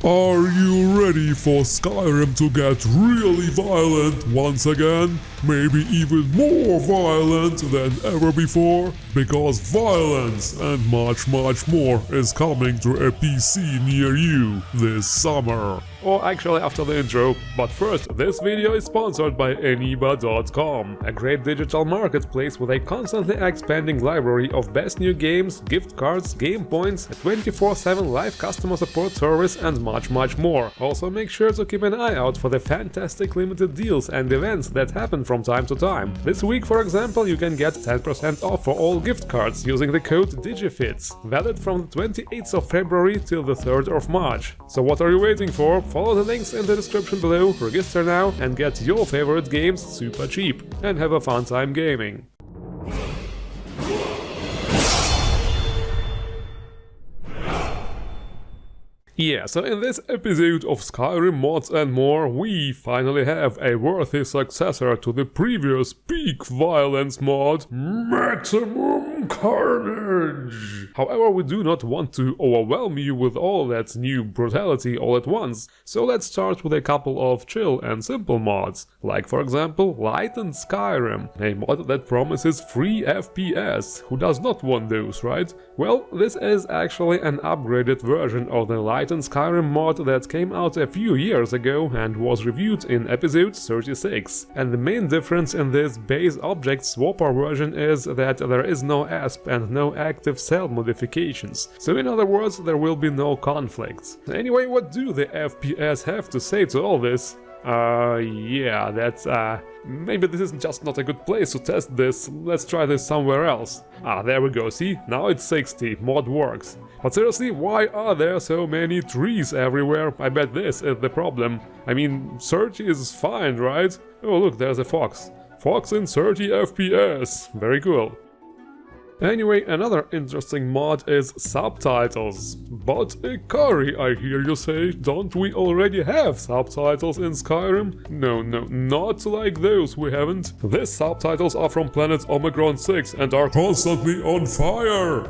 Are you ready for Skyrim to get really violent once again? Maybe even more violent than ever before? Because violence and much more is coming to a PC near you this summer. Or actually after the intro, but first, this video is sponsored by Eniba.com, a great digital marketplace with a constantly expanding library of best new games, gift cards, game points, a 24/7 live customer support service and much more. Also make sure to keep an eye out for the fantastic limited deals and events that happen from time to time. This week, for example, you can get 10% off for all gift cards using the code DIGIFITS, valid from the 28th of February till the 3rd of March. So what are you waiting for? Follow the links in the description below, register now and get your favorite games super cheap. And have a fun time gaming. Yeah, so in this episode of Skyrim Mods and More, we finally have a worthy successor to the previous peak violence mod, Maximum Carnage! However, we do not want to overwhelm you with all that new brutality all at once, so let's start with a couple of chill and simple mods, like for example Lightened Skyrim, a mod that promises free FPS. Who does not want those, right? Well, this is actually an upgraded version of the Lightened Skyrim mod that came out a few years ago and was reviewed in episode 36. And the main difference in this base object swapper version is that there is no ASP and no active cell modifications. So in other words, there will be no conflicts. Anyway, what do the FPS have to say to all this? Yeah, that's, maybe this is just not a good place to test this. Let's try this somewhere else. Ah, there we go, see? Now it's 60, mod works. But seriously, why are there so many trees everywhere? I bet this is the problem. I mean, 30 is fine, right? Oh look, there's a fox. Fox in 30 FPS. Very cool. Anyway, another interesting mod is Subtitles. But Ikari, I hear you say, don't we already have subtitles in Skyrim? No, not like those, we haven't. These subtitles are from planet Omicron 6 and are constantly on fire.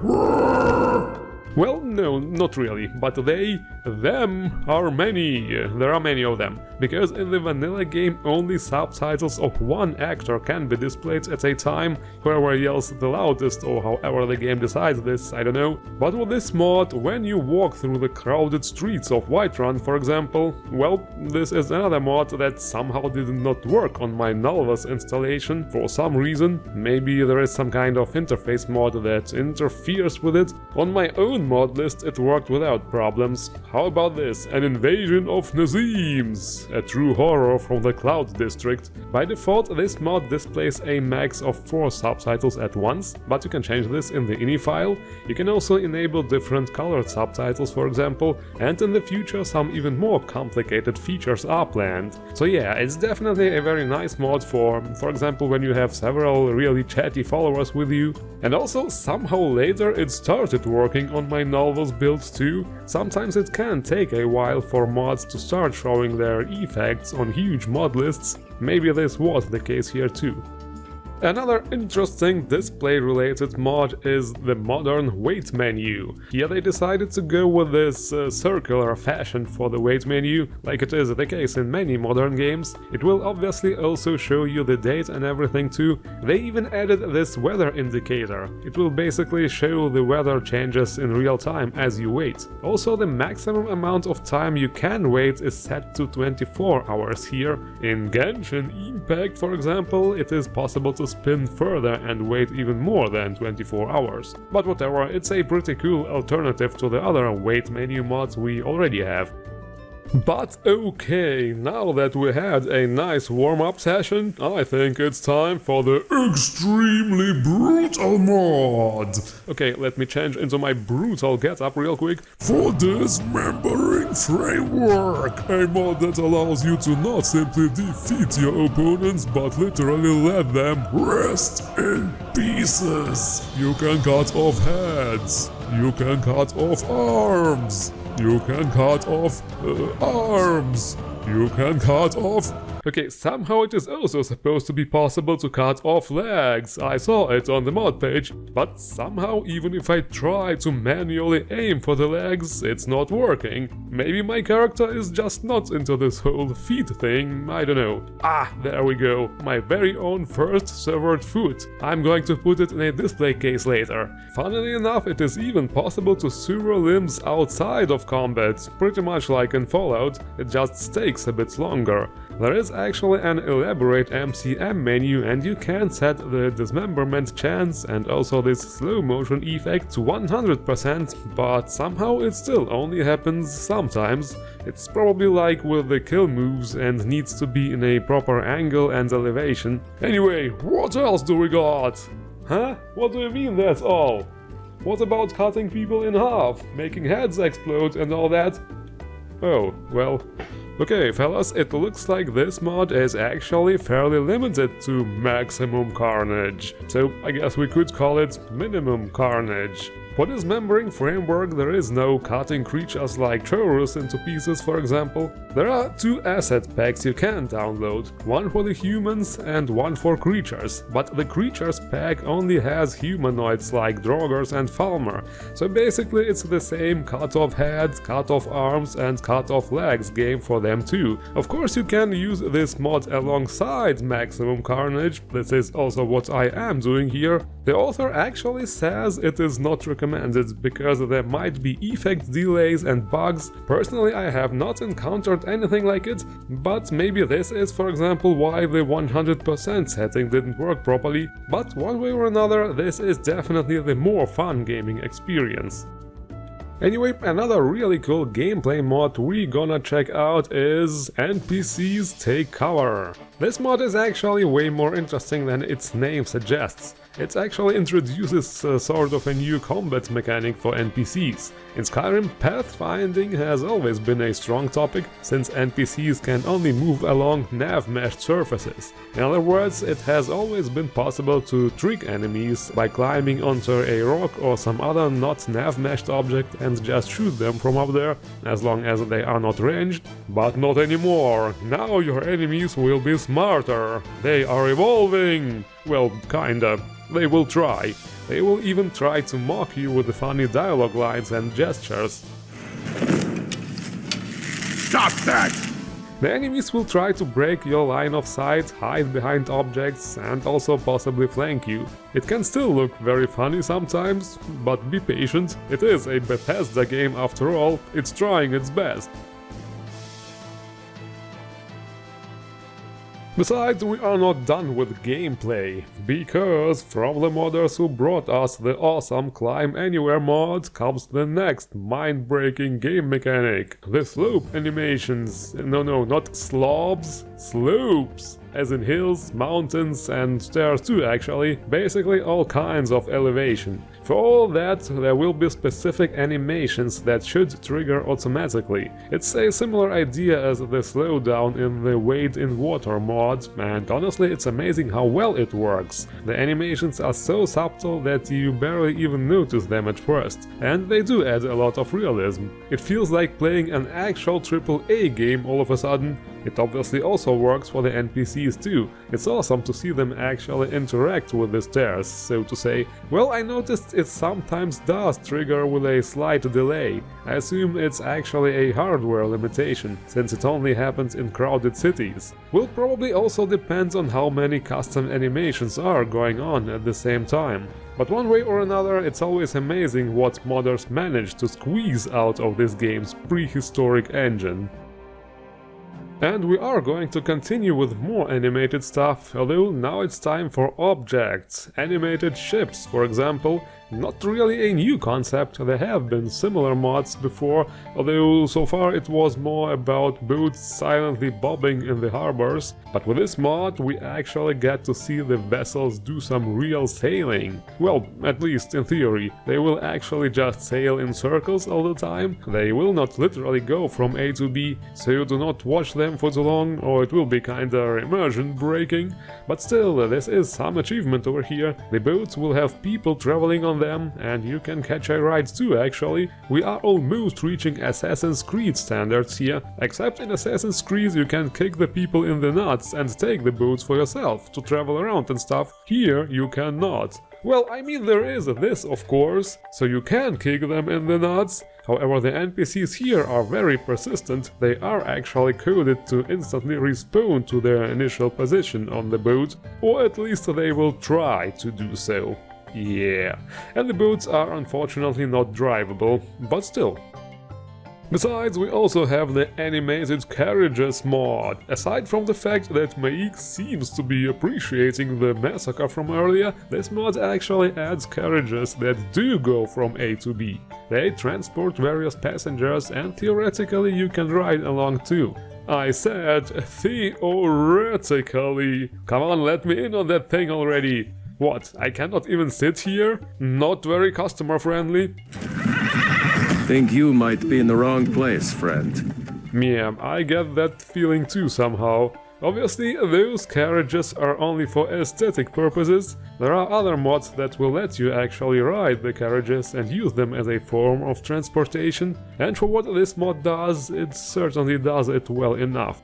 Well, no, not really, but them are many. There are many of them, because in the vanilla game only subtitles of one actor can be displayed at a time, whoever yells the loudest or however the game decides this, I don't know. But with this mod, when you walk through the crowded streets of Whiterun, for example, well, this is another mod that somehow did not work on my Nulvus installation for some reason. Maybe there is some kind of interface mod that interferes with it. On my own mod list it worked without problems. How about this? An invasion of Nazeems, a true horror from the Cloud District. By default, this mod displays a max of 4 subtitles at once, but you can change this in the ini file. You can also enable different colored subtitles, for example, and in the future some even more complicated features are planned. So yeah, it's definitely a very nice mod for example, when you have several really chatty followers with you. And also, somehow later it started working on my Nulvus build too. Sometimes it can take a while for mods to start showing their effects on huge mod lists. Maybe this was the case here too. Another interesting display-related mod is the modern wait menu. Here they decided to go with this circular fashion for the wait menu, like it is the case in many modern games. It will obviously also show you the date and everything too. They even added this weather indicator. It will basically show the weather changes in real time as you wait. Also, the maximum amount of time you can wait is set to 24 hours here. In Genshin Impact, for example, it is possible to spin further and wait even more than 24 hours. But whatever, it's a pretty cool alternative to the other wait menu mods we already have. But okay, now that we had a nice warm-up session, I think it's time for the extremely brutal mod. Okay, let me change into my brutal getup real quick. For Dismembering Framework, a mod that allows you to not simply defeat your opponents, but literally let them rest in pieces. You can cut off heads, you can cut off arms, you can cut off arms, you can cut off Okay, somehow it is also supposed to be possible to cut off legs. I saw it on the mod page, but somehow even if I try to manually aim for the legs, it's not working. Maybe my character is just not into this whole feet thing, I don't know. Ah, there we go, my very own first severed foot. I'm going to put it in a display case later. Funnily enough, it is even possible to sever limbs outside of combat, pretty much like in Fallout, it just takes a bit longer. There is actually an elaborate MCM menu and you can set the dismemberment chance and also this slow motion effect to 100%, but somehow it still only happens sometimes. It's probably like with the kill moves and needs to be in a proper angle and elevation. Anyway, what else do we got? Huh? What do you mean that's all? What about cutting people in half, making heads explode and all that? Oh, well... Okay, fellas, it looks like this mod is actually fairly limited to maximum carnage. So I guess we could call it minimum carnage. For Dismembering Framework there is no cutting creatures like Chorus into pieces, for example. There are 2 asset packs you can download, one for the humans and one for creatures, but the creatures pack only has humanoids like Draugrs and Falmer, so basically it's the same cut off heads, cut off arms and cut off legs game for them too. Of course you can use this mod alongside Maximum Carnage, this is also what I am doing here. The author actually says it is not recommended because there might be effect delays and bugs. Personally I have not encountered anything like it, but maybe this is for example why the 100% setting didn't work properly, but one way or another this is definitely the more fun gaming experience. Anyway, another really cool gameplay mod we gonna check out is NPCs Take Cover. This mod is actually way more interesting than its name suggests. It actually introduces sort of a new combat mechanic for NPCs. In Skyrim, pathfinding has always been a strong topic, since NPCs can only move along nav-meshed surfaces. In other words, it has always been possible to trick enemies by climbing onto a rock or some other not nav-meshed object and just shoot them from up there, as long as they are not ranged. But not anymore. Now your enemies will be smarter. They are evolving. Well, kinda. They will try. They will even try to mock you with the funny dialogue lines and gestures. Stop that! The enemies will try to break your line of sight, hide behind objects and also possibly flank you. It can still look very funny sometimes, but be patient. It is a Bethesda game after all, it's trying its best. Besides, we are not done with gameplay, because from the modders who brought us the awesome Climb Anywhere mod comes the next mind-breaking game mechanic, the slope animations. No, not slopes, slopes! As in hills, mountains and stairs too actually, basically all kinds of elevation. For all that, there will be specific animations that should trigger automatically. It's a similar idea as the slowdown in the Wade in Water mod, and honestly it's amazing how well it works. The animations are so subtle that you barely even notice them at first, and they do add a lot of realism. It feels like playing an actual AAA game all of a sudden. It obviously also works for the NPCs too. It's awesome to see them actually interact with the stairs, so to say. Well, I noticed it sometimes does trigger with a slight delay. I assume it's actually a hardware limitation, since it only happens in crowded cities. Will probably also depend on how many custom animations are going on at the same time. But one way or another, it's always amazing what modders manage to squeeze out of this game's prehistoric engine. And we are going to continue with more animated stuff, although now it's time for objects. Animated ships, for example. Not really a new concept, there have been similar mods before, although so far it was more about boats silently bobbing in the harbors. But with this mod we actually get to see the vessels do some real sailing. Well, at least in theory. They will actually just sail in circles all the time. They will not literally go from A to B, so do not watch them for too long or it will be kinda immersion breaking. But still, this is some achievement over here. The boats will have people traveling on them, and you can catch a ride too actually. We are almost reaching Assassin's Creed standards here, except in Assassin's Creed you can kick the people in the nuts and take the boats for yourself to travel around and stuff. Here you cannot. Well, I mean, there is this, of course, so you can kick them in the nuts. However, the NPCs here are very persistent. They are actually coded to instantly respawn to their initial position on the boat, or at least they will try to do so. Yeah, and the boats are unfortunately not drivable, but still. Besides, we also have the animated Carriages mod. Aside from the fact that Maik seems to be appreciating the massacre from earlier, this mod actually adds carriages that do go from A to B. They transport various passengers and theoretically you can ride along too. I said theoretically. Come on, let me in on that thing already. What, I cannot even sit here? Not very customer friendly? Think you might be in the wrong place, friend. Yeah, I get that feeling too somehow. Obviously, those carriages are only for aesthetic purposes. There are other mods that will let you actually ride the carriages and use them as a form of transportation, and for what this mod does, it certainly does it well enough.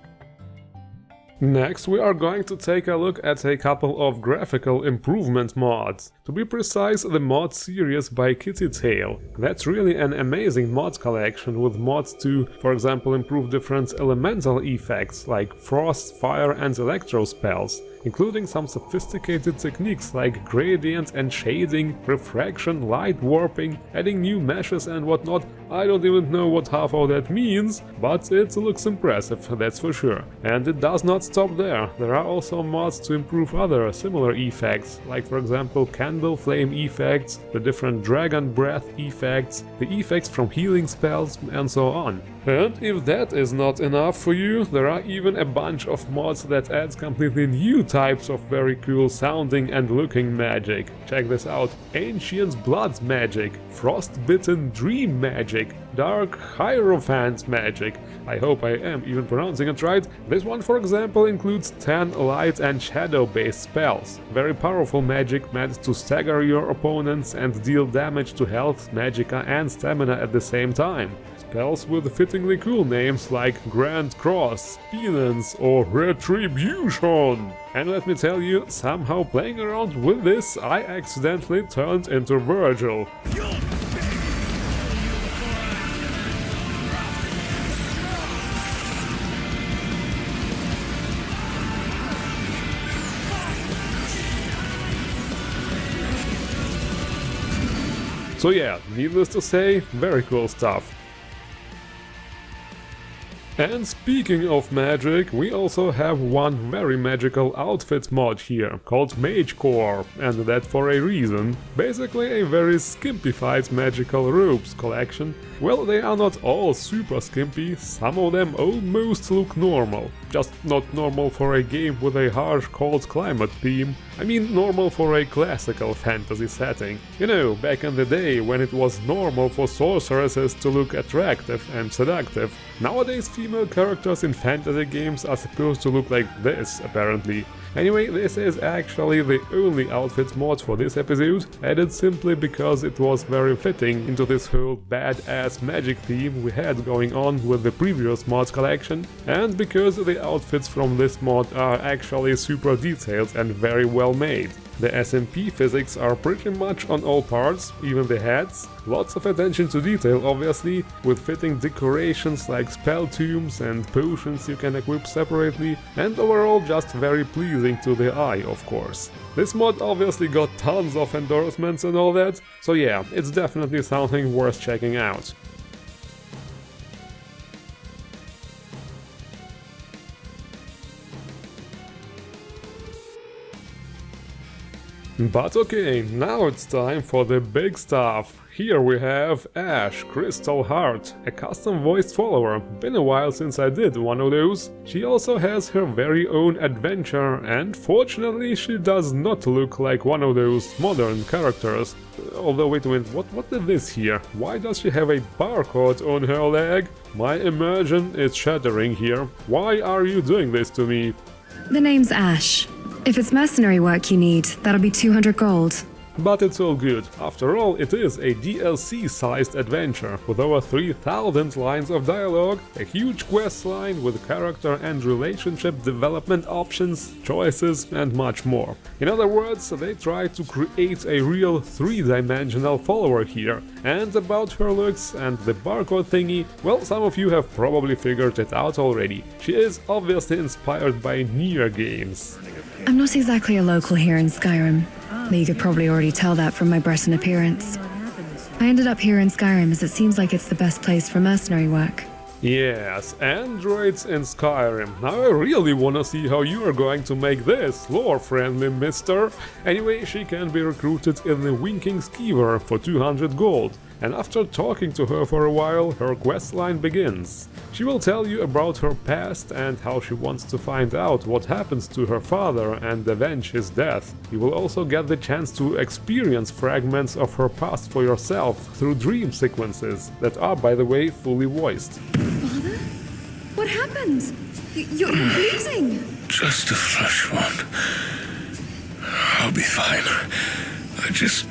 Next, we are going to take a look at a couple of graphical improvement mods. To be precise, the mod series by Kittytail. That's really an amazing mod collection with mods to, for example, improve different elemental effects like frost, fire and electro spells, including some sophisticated techniques like gradient and shading, refraction, light warping, adding new meshes and whatnot. I don't even know what half of that means, but it looks impressive, that's for sure. And it does not stop there. There are also mods to improve other similar effects, like for example candle flame effects, the different dragon breath effects, the effects from healing spells and so on. And if that is not enough for you, there are even a bunch of mods that add completely new types of very cool sounding and looking magic. Check this out: Ancient Blood magic, Frostbitten Dream magic, Dark Hierophant magic. I hope I am even pronouncing it right. This one, for example, includes 10 light and shadow based spells. Very powerful magic meant to stagger your opponents and deal damage to health, magicka and stamina at the same time. Spells with fittingly cool names like Grand Cross, Penance or Retribution. And let me tell you, somehow playing around with this, I accidentally turned into Virgil. So yeah, needless to say, very cool stuff. And speaking of magic, we also have one very magical outfit mod here, called MAGECORE, and that for a reason. Basically a very skimpified magical robes collection. Well, they are not all super skimpy, some of them almost look normal. Just not normal for a game with a harsh cold climate theme. I mean normal for a classical fantasy setting. You know, back in the day when it was normal for sorceresses to look attractive and seductive. Nowadays female characters in fantasy games are supposed to look like this, apparently. Anyway, this is actually the only outfit mod for this episode, added simply because it was very fitting into this whole badass magic theme we had going on with the previous mod collection, and because the outfits from this mod are actually super detailed and very well made. The SMP physics are pretty much on all parts, even the heads. Lots of attention to detail obviously, with fitting decorations like spell tombs and potions you can equip separately, and overall just very pleasing to the eye, of course. This mod obviously got tons of endorsements and all that, so yeah, it's definitely something worth checking out. But okay, now it's time for the big stuff. Here we have Ashe, Crystal Heart, a custom voiced follower. Been a while since I did one of those. She also has her very own adventure, and fortunately she does not look like one of those modern characters. Although wait a minute, what is this here? Why does she have a barcode on her leg? My immersion is shattering here. Why are you doing this to me? The name's Ashe. If it's mercenary work you need, that'll be 200 gold. But it's all good. After all, it is a DLC-sized adventure with over 3000 lines of dialogue, a huge quest line with character and relationship development options, choices, and much more. In other words, they try to create a real three-dimensional follower here. And about her looks and the barcode thingy, well, some of you have probably figured it out already. She is obviously inspired by Nier games. I'm not exactly a local here in Skyrim, but you could probably already tell that from my Breton appearance. I ended up here in Skyrim as it seems like it's the best place for mercenary work. Yes, androids in Skyrim. Now I really wanna see how you are going to make this lore-friendly, mister. Anyway, she can be recruited in the Winking Skeever for 200 gold. And after talking to her for a while, her questline begins. She will tell you about her past and how she wants to find out what happens to her father and avenge his death. You will also get the chance to experience fragments of her past for yourself through dream sequences that are, by the way, fully voiced. Father? What happened? You're bleeding! Just a flesh wound. I'll be fine. I just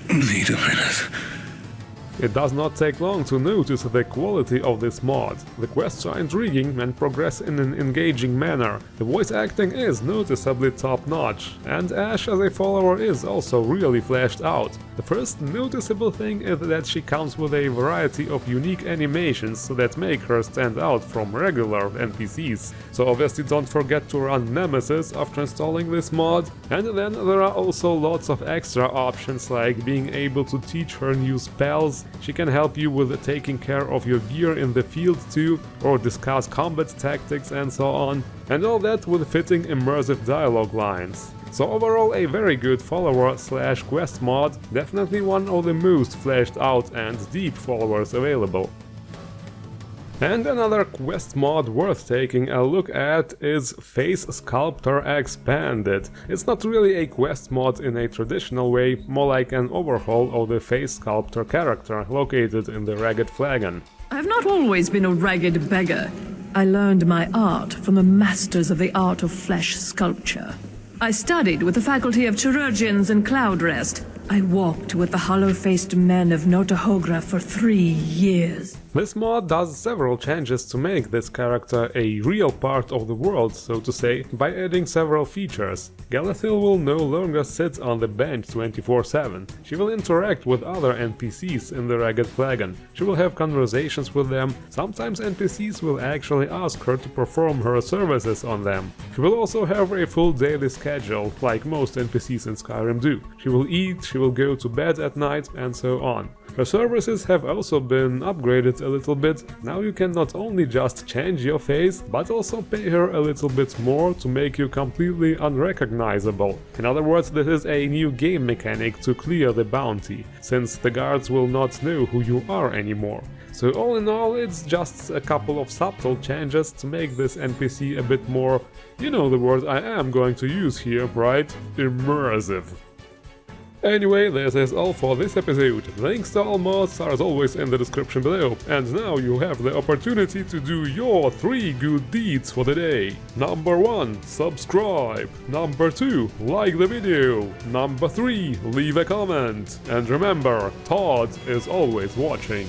need a minute. It does not take long to notice the quality of this mod. The quests are intriguing and progress in an engaging manner. The voice acting is noticeably top-notch, and Ashe as a follower is also really fleshed out. The first noticeable thing is that she comes with a variety of unique animations that make her stand out from regular NPCs. So obviously don't forget to run Nemesis after installing this mod. And then there are also lots of extra options, like being able to teach her new spells. She can help you with taking care of your gear in the field too, or discuss combat tactics and so on, and all that with fitting immersive dialogue lines. So overall a very good follower/quest mod, definitely one of the most fleshed out and deep followers available. And another quest mod worth taking a look at is Face Sculptor Expanded. It's not really a quest mod in a traditional way, more like an overhaul of the Face Sculptor character located in the Ragged Flagon. I've not always been a ragged beggar. I learned my art from the masters of the art of flesh sculpture. I studied with the faculty of chirurgeons and Cloudrest. I walked with the hollow-faced men of Notahogra for 3 years. This mod does several changes to make this character a real part of the world, so to say, by adding several features. Galathyl will no longer sit on the bench 24/7. She will interact with other NPCs in the Ragged Flagon. She will have conversations with them. Sometimes NPCs will actually ask her to perform her services on them. She will also have a full daily schedule, like most NPCs in Skyrim do. She will eat, she will go to bed at night, and so on. Her services have also been upgraded a little bit. Now you can not only just change your face, but also pay her a little bit more to make you completely unrecognizable. In other words, this is a new game mechanic to clear the bounty, since the guards will not know who you are anymore. So all in all, it's just a couple of subtle changes to make this NPC a bit more, you know the word I am going to use here, right? Immersive. Anyway, this is all for this episode. Links to all mods are as always in the description below. And now you have the opportunity to do your 3 good deeds for the day. Number 1, subscribe. Number 2, like the video. Number 3, leave a comment. And remember, Todd is always watching.